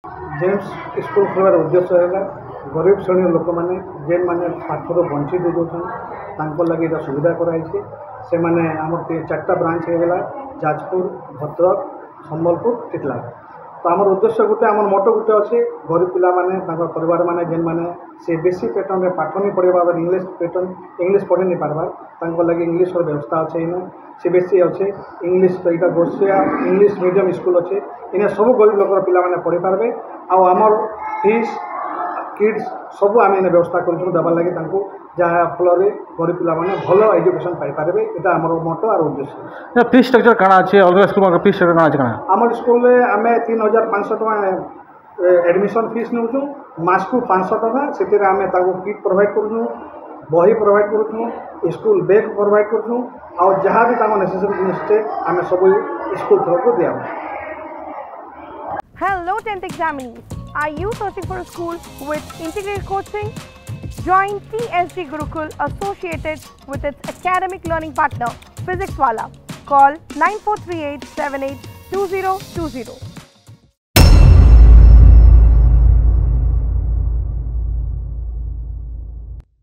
James school खोलार उद्देश्य है गरीब श्रेणी लोक मैंने जेन मैंने पाठर वंचित हो जाऊँ लगे सुविधा कराई से मैंने आम 4टा ब्रांच होगा जाजपुर भद्रक सम्बलपुर टिटला। तो आम उद्देश्य गोटे आम मोटो गोटे अच्छे गरीब पिला माने परिवार माने जेन माने से बेसी पैटर्न में पाठ नहीं पढ़ा इंग्लीश पैटर्न इंग्लीश पढ़ी नहीं पार्बार लगे इंग्लीश व्यवस्था अच्छे इन सी बेसी अच्छे इंग्लीश तो यहाँ गोसिया इंग्लीश मीडियम स्कूल अच्छे इन सब गरीब लोक पिला माने पढ़ी पार्बे आमर फीस किड्स सब आम इन व्यवस्था करबार लगे जहाँ फल गरीब पिला माने भल एजुकेशन पाइपर यहाँ आम मोटो और उद्देश्य। फी स्ट्रक्चर कण अच्छे अलग स्कूल फी स्ट्रक्चर कण अच्छे आम स्कूल में आम 3500 टका एडमिशन फीस नौ मास को 500 टका से आम किट प्रोवाइड करूँ बही प्रोवाइड करूँ स्कूल बैग प्रोवाइड करूँ और जहाँ भी नेसेसरी जिन आम सब स्कूल थ्रू को दिया। Hello 10th examinees. Are you searching for a school with integrated coaching? Join TSG Gurukul associated with its academic learning partner Physics Wala. Call 9438 782020.